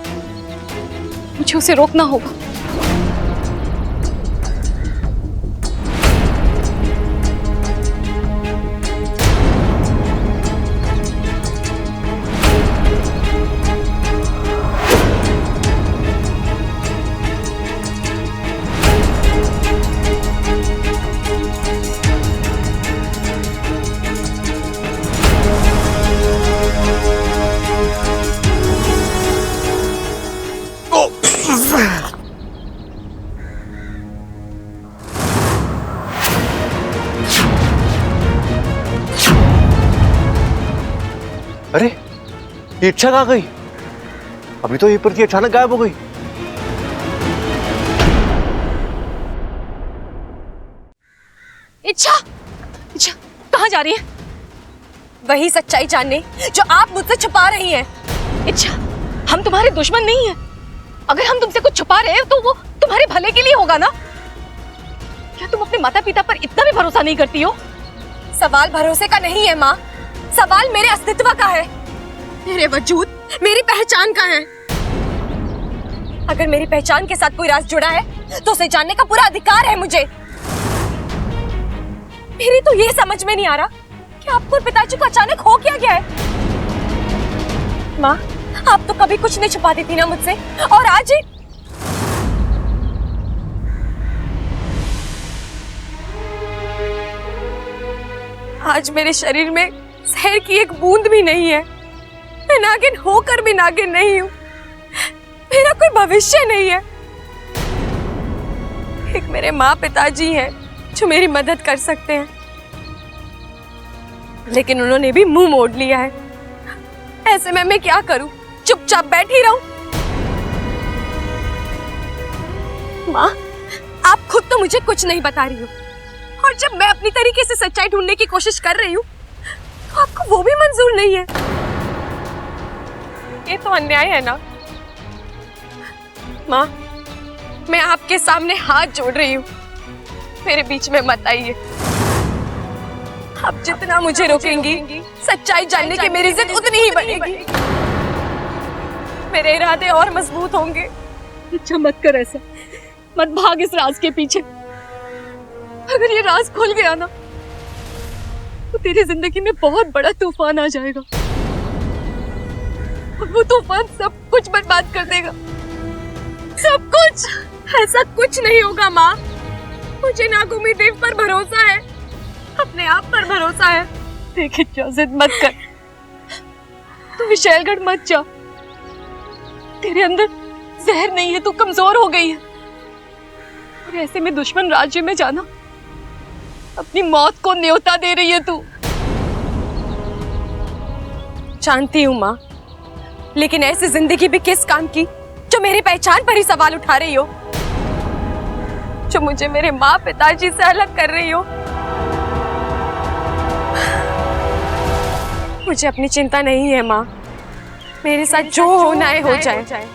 मुझे उसे रोकना होगा। अरे ये इच्छा कहाँ गई? अभी तो ये पर थी, अचानक गायब हो गई। इच्छा, इच्छा कहाँ जा रही है? वही सच्चाई जानने जो आप मुझसे छुपा रही हैं। इच्छा, हम तुम्हारे दुश्मन नहीं हैं। अगर हम तुमसे कुछ छुपा रहे हैं तो वो तुम्हारे भले के लिए होगा ना? क्या तुम अपने माता पिता पर इतना भी भरोसा नहीं करती हो? सवाल भरोसे का नहीं है माँ, सवाल मेरे अस्तित्व का है, मेरे वजूद, मेरी पहचान का है। अगर मेरी पहचान के साथ कोई राज जुड़ा है तो उसे जानने का पूरा अधिकार है मुझे। मेरी तो ये समझ में नहीं आ रहा कि आपको और पिताजी को अचानक हो क्या गया है। माँ, आप तो कभी कुछ नहीं छुपाती थी ना मुझसे, और आज ही आज मेरे शरीर में जहर की एक बूंद भी नहीं है। मैं नागिन होकर भी नागिन नहीं हूं। मेरा कोई भविष्य नहीं है। एक मेरे माँ पिताजी हैं जो मेरी मदद कर सकते हैं, लेकिन उन्होंने भी मुंह मोड़ लिया है। ऐसे में मैं क्या करूं? चुपचाप बैठी रहूं? माँ, आप खुद तो मुझे कुछ नहीं बता रही हो, और जब मैं अपनी तरीके से सच्चाई ढूंढने की कोशिश कर रही हूँ तो आपको वो भी मंजूर नहीं है। ये तो अन्याय है ना? माँ, मैं आपके सामने हाथ जोड़ रही हूँ, मेरे बीच में मत आइए। आप जितना मुझे रोकेंगी, सच्चाई जानने की मेरी जिद उतनी ही बढ़ेगी। मेरे इरादे और मजबूत होंगे। अच्छा मत कर ऐसा, मत भाग इस राज के पीछे। अगर ये राज खुल गया ना तो तेरी जिंदगी में बहुत बड़ा तूफान आ जाएगा, और वो तूफान सब कुछ बर्बाद कर देगा, सब कुछ। ऐसा कुछ नहीं होगा माँ, मुझे नागुमी देव पर भरोसा है, अपने आप पर भरोसा है। देख इच्छा, जिद मत कर, तू विशालगढ़ मत जा। तेरे अंदर जहर नहीं है, तू कमजोर हो गई है, और ऐसे में दुश्मन राज्य में जाना अपनी मौत को न्योता दे रही है तू। जानती हूँ माँ, लेकिन ऐसी जिंदगी भी किस काम की जो मेरी पहचान पर ही सवाल उठा रही हो, जो मुझे मेरे माँ पिताजी से अलग कर रही हो। मुझे अपनी चिंता नहीं है माँ, मेरे साथ जो होना है हो जाए,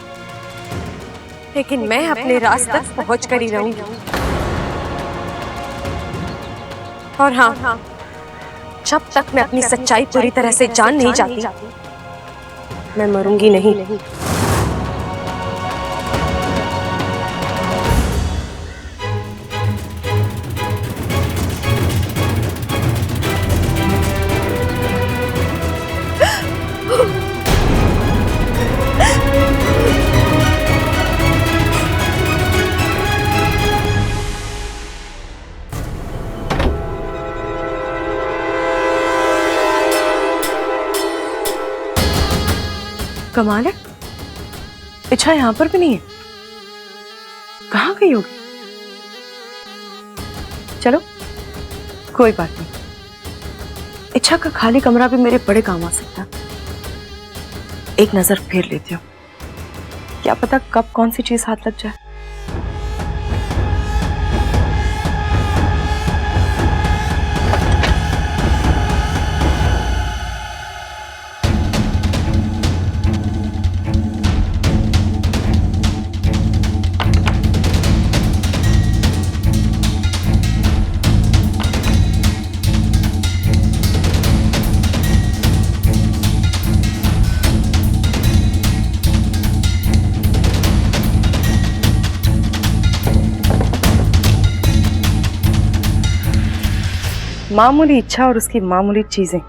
लेकिन मैं अपने रास्ते तक पहुँच कर ही रहूंगी। और हाँ, जब तक मैं अपनी सच्चाई पूरी तरह से जान नहीं जाती, मैं मरूंगी नहीं। कमाल है, इच्छा यहाँ पर भी नहीं है। कहाँ गई होगी? चलो कोई बात नहीं, इच्छा का खाली कमरा भी मेरे बड़े काम आ सकता है। एक नजर फेर लेती हूँ, क्या पता कब कौन सी चीज हाथ लग जाए। मामूली इच्छा और उसकी मामूली चीजें।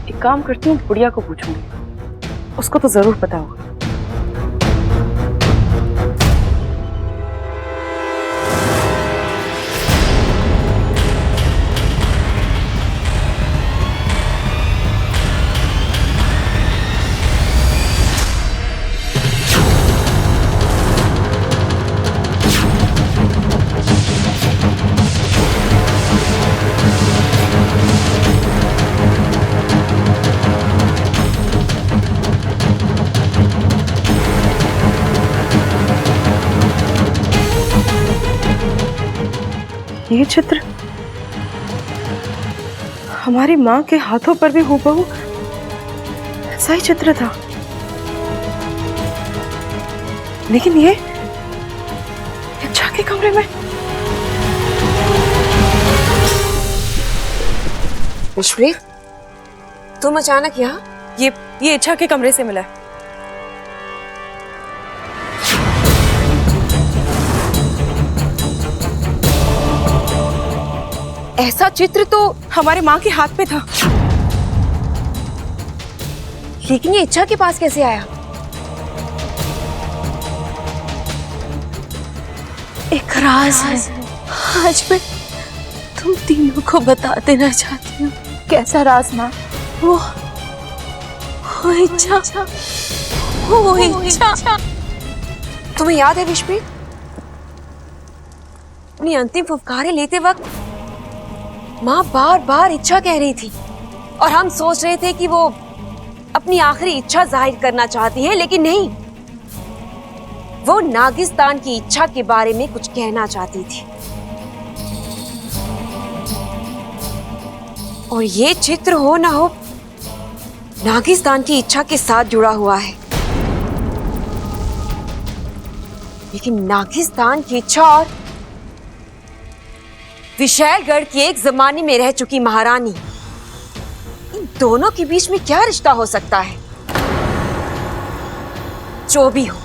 एक काम करती हूँ, बुढ़िया को पूछूंगी, उसको तो जरूर पता होगा। ये चित्र हमारी माँ के हाथों पर भी हूबहू ऐसा ही चित्र था, लेकिन ये इच्छा के कमरे में। विश्वप्रीत, तुम अचानक यहाँ? ये इच्छा के कमरे से मिला है। ऐसा चित्र तो हमारे माँ के हाथ पे था, लेकिन ये इच्छा के पास कैसे आया? एक राज है, आज मैं तुम तीनों को बता देना चाहती हूँ। कैसा राज माँ? वो इच्छा, वो इच्छा। तुम्हें याद है विश्वप्रीत, अपनी अंतिम फुफकारें लेते वक्त माँ बार बार इच्छा कह रही थी और हम सोच रहे थे कि वो अपनी आखिरी इच्छा जाहिर करना चाहती हैं, लेकिन नहीं, वो नागिस्तान की इच्छा के बारे में कुछ कहना चाहती थी। और ये चित्र हो ना हो नागिस्तान की इच्छा के साथ जुड़ा हुआ है, लेकिन नागिस्तान की इच्छा और विशैलगढ़ की एक जमाने में रह चुकी महारानी, इन दोनों के बीच में क्या रिश्ता हो सकता है? जो भी हो,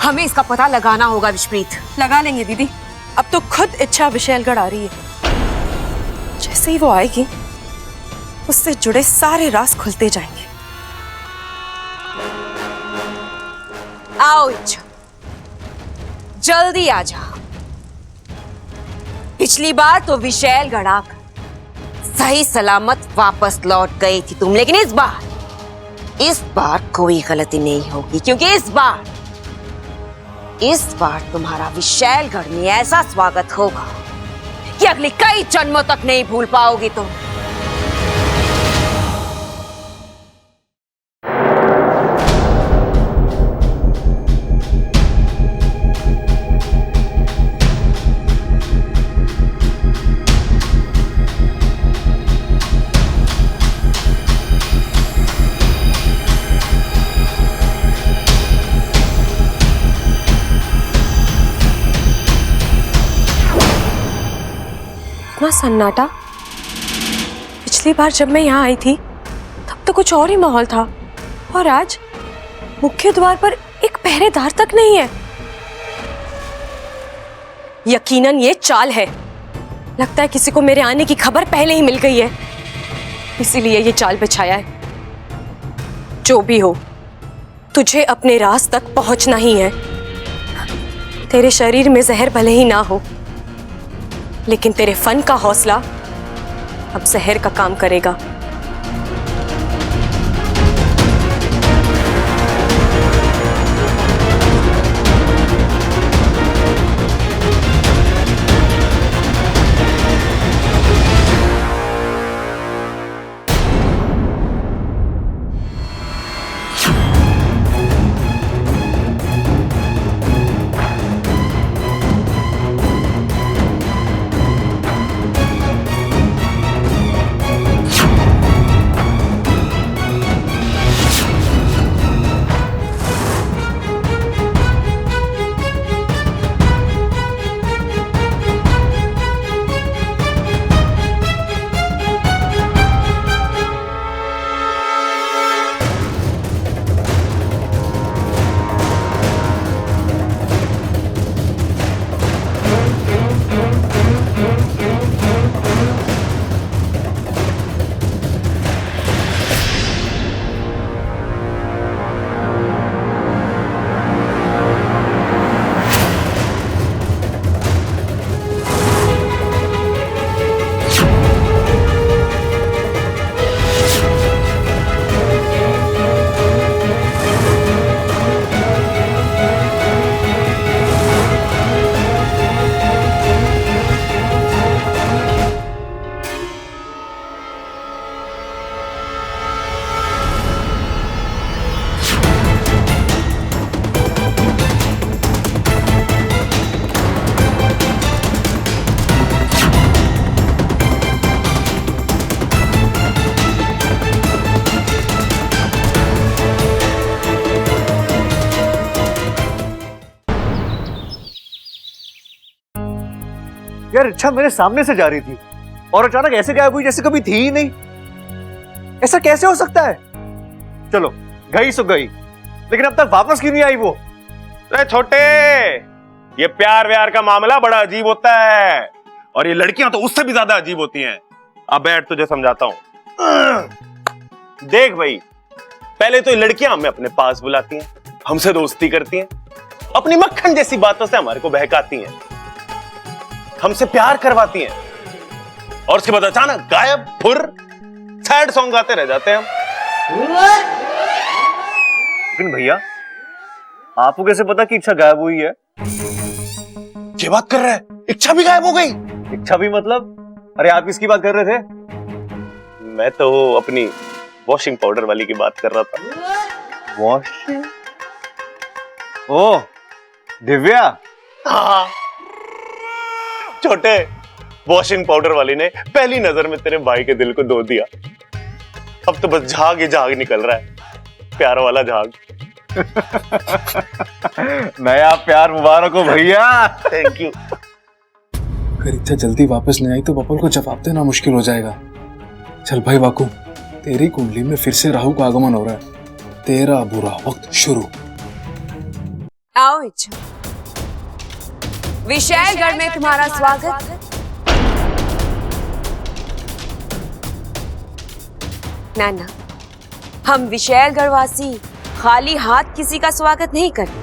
हमें इसका पता लगाना होगा विश्वप्रीत। लगा लेंगे दीदी, अब तो खुद इच्छा विशैलगढ़ आ रही है। जैसे ही वो आएगी, उससे जुड़े सारे राज खुलते जाएंगे। आओ इच्छा, जल्दी आ जाओ। पिछली बार तो विशैलगढ़ आकर सही सलामत वापस लौट गई थी तुम, लेकिन इस बार कोई गलती नहीं होगी, क्योंकि इस बार तुम्हारा विशैलगढ़ में ऐसा स्वागत होगा कि अगले कई जन्मों तक नहीं भूल पाओगी तुम। इतना सन्नाटा, पिछली बार जब मैं यहाँ आई थी तब तो कुछ और ही माहौल था, और आज मुख्य द्वार पर एक पहरेदार तक नहीं है। यकीनन ये चाल है, लगता है किसी को मेरे आने की खबर पहले ही मिल गई है, इसीलिए ये चाल बिछाया है। जो भी हो, तुझे अपने राज तक पहुंचना ही है। तेरे शरीर में जहर भले ही ना हो, लेकिन तेरे फन का हौसला अब जहर का काम करेगा। यार इच्छा मेरे सामने से जा रही थी और अचानक ऐसे गायब हुई जैसे कभी थी ही नहीं। ऐसा कैसे हो सकता है? चलो गई सो गई, लेकिन अब तक वापस क्यों नहीं आई वो? अरे छोटे, ये प्यार व्यार का मामला बड़ा अजीब होता है, और ये लड़कियां तो उससे भी ज्यादा अजीब होती हैं। अब बैठ, तुझे समझाता हूं। देख भाई, पहले तो ये लड़कियां हमें अपने पास बुलाती हैं, हमसे दोस्ती करती हैं, अपनी मक्खन जैसी बातों से हमारे को बहकाती हैं, हमसे प्यार करवाती हैं, और उसके बाद अचानक गायब, फुर, सैड सॉन्ग गाते रह जाते हैं हम। लेकिन भैया, आपको कैसे पता कि इच्छा गायब हुई है? ये बात कर रहा है, इच्छा भी गायब हो गई? इच्छा भी मतलब? अरे आप किसकी बात कर रहे थे? मैं तो अपनी वॉशिंग पाउडर वाली की बात कर रहा था। वॉशिंग? ओह, दिव्या। हाँ छोटे, वॉशिंग पाउडर वाली ने पहली नजर में तेरे भाई के दिल को धो दिया। अब तो बस झाग ही झाग निकल रहा है, प्यार वाला झाग। नया प्यार मुबारक हो भैया। Thank you. अगर इच्छा जल्दी वापस नहीं आई तो बबल को जवाब देना मुश्किल हो जाएगा। चल भाई वाकू, तेरी कुंडली में फिर से राहु का आगमन हो रहा है। तेरा बुरा वक्त शुरू। आओ इच्छा, विशैलगढ़ में तुम्हारा स्वागत। नाना, हम विशैलगढ़ वासी खाली हाथ किसी का स्वागत नहीं करते,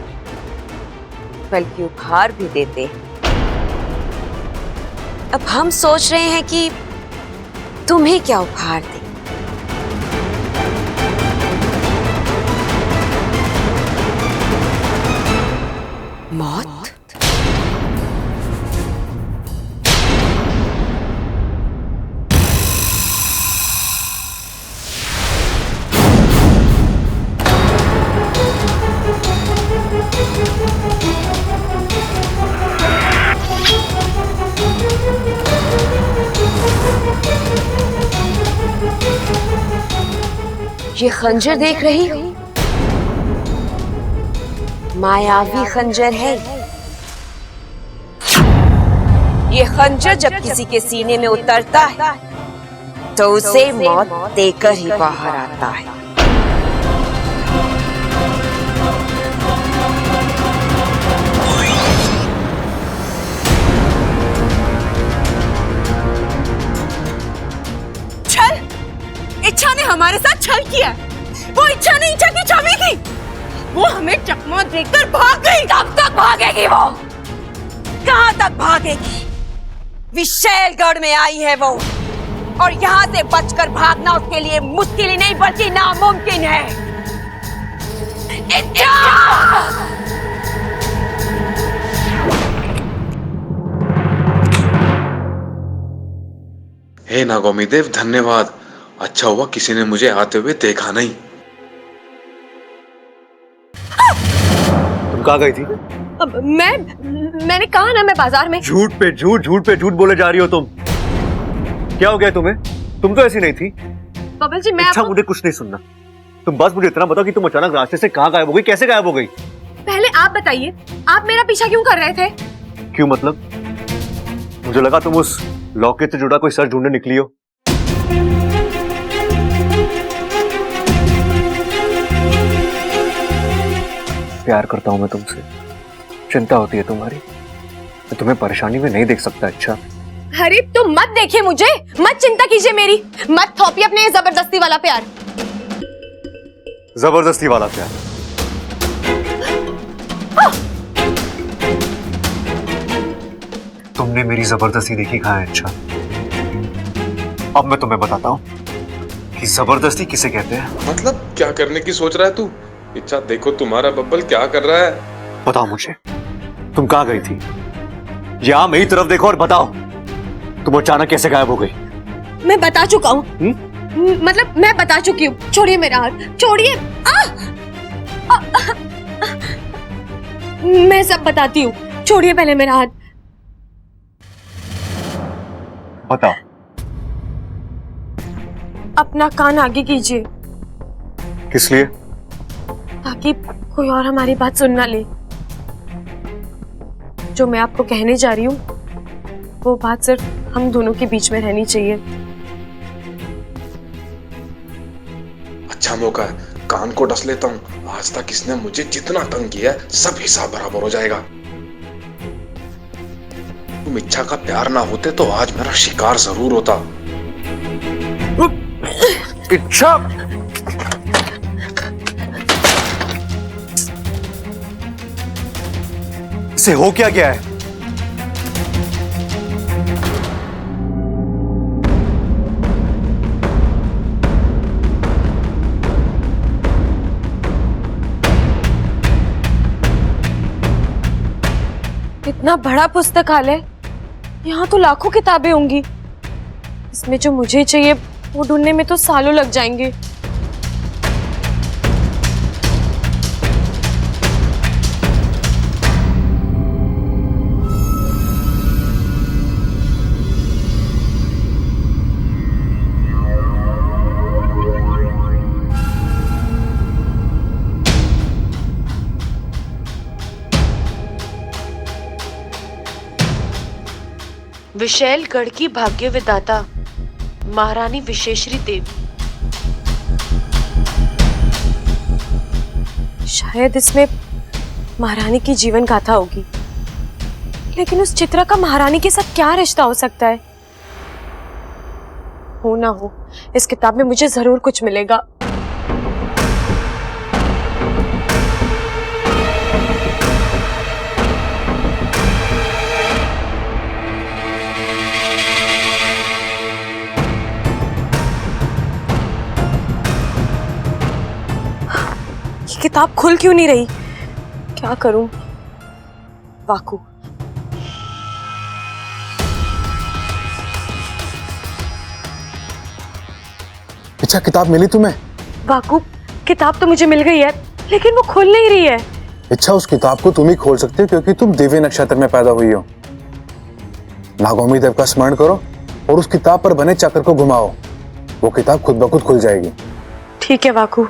बल्कि उपहार भी देते हैं। अब हम सोच रहे हैं कि तुम्हें क्या उपहार दें। मौत? ये खंजर देख रही हो? मायावी खंजर है। ये खंजर जब किसी के सीने में उतरता है तो उसे मौत देकर ही बाहर आता है। छल! इच्छा ने हमारे साथ छल किया। वो इच्छा नहीं, इच्छा की छवि थी। वो हमें चकमा देकर भाग गई। कब तक भागेगी वो? कहां तक भागेगी? विशैलगढ़ में आई है वो, और यहाँ से बचकर भागना उसके लिए मुश्किल ही नहीं बल्कि नामुमकिन है। इच्छा! हे नागौमी देव, धन्यवाद। अच्छा हुआ किसी ने मुझे आते हुए देखा नहीं। तुम कहाँ गई थी? मैंने कहा ना, मैं बाजार में। झूठ पे झूठ, झूठ पे झूठ बोले जा रही हो तुम। क्या हो गया तुम्हें? तुम तो ऐसी नहीं थी। बबल जी, मैं अच्छा, मुझे कुछ नहीं सुनना। तुम बस मुझे इतना बताओ कि तुम अचानक रास्ते से कहाँ गायब हो गई, कैसे गायब हो गई? पहले आप बताइए, आप मेरा पीछा क्यों कर रहे थे? क्यों मतलब? मुझे लगा तुम उस लॉकेट से जुड़ा कोई सर ढूंढने निकली हो। प्यार करता हूं मैं तुमसे, चिंता होती है तुम्हारी। मैं तुम्हें परेशानी में नहीं देख सकता। अच्छा, अरे तो मत देखिए मुझे, मत चिंता कीजिए मेरी, मत थोपिए अपने ये जबरदस्ती वाला प्यार। जबरदस्ती वाला प्यार? तुमने मेरी जबरदस्ती देखी कहाँ है? अच्छा, अब मैं तुम्हें बताता हूँ कि जबरदस्ती किसे कहते हैं। मतलब क्या करने की सोच रहा है तू? इच्छा, देखो तुम्हारा बब्बल क्या कर रहा है। बताओ मुझे, तुम कहाँ गई थी? यहाँ मेरी तरफ देखो और बताओ, तुम अचानक कैसे गायब हो गई? मैं बता चुका हूँ। मतलब मैं बता चुकी हूँ। छोड़िए मेरा हाथ, छोड़िए। मैं सब बताती हूँ, छोड़िए पहले मेरा हाथ। बताओ। अपना कान आगे कीजिए। किस लिए? ताकि कोई और हमारी बात सुन ना ले। जो मैं आपको कहने जा रही हूँ वो बात सिर्फ हम दोनों के बीच में रहनी चाहिए। अच्छा मौका है, कान को डस लेता हूँ। आज तक इसने मुझे जितना तंग किया है सब हिसाब बराबर हो जाएगा। तुम इच्छा का प्यार ना होते तो आज मेरा शिकार जरूर होता। इच्छा, इसे हो क्या गया है? इतना बड़ा पुस्तकालय, यहाँ तो लाखों किताबें होंगी। इसमें जो मुझे चाहिए वो ढूंढने में तो सालों लग जाएंगे। विशैलगढ़ की भाग्य विधाता महारानी विशेश्वरी देवी। शायद इसमें महारानी की जीवन गाथा होगी, लेकिन उस चित्रा का महारानी के साथ क्या रिश्ता हो सकता है? हो ना हो, इस किताब में मुझे जरूर कुछ मिलेगा। किताब खुल क्यों नहीं रही? क्या करूं? वाकू, अच्छा किताब मिली तुम्हें? वाकू, किताब तो मुझे मिल गई है, लेकिन वो खुल नहीं रही है। अच्छा, उस किताब को तुम ही खोल सकते हो क्योंकि तुम दिव्य नक्षत्र में पैदा हुई हो। नागोमी देव का स्मरण करो और उस किताब पर बने चक्र को घुमाओ। वो किताब खुद ब खुद खुल जाएगी। ठीक है वाकू।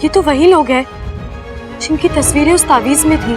ये तो वही लोग हैं जिनकी तस्वीरें उस तावीज में थी।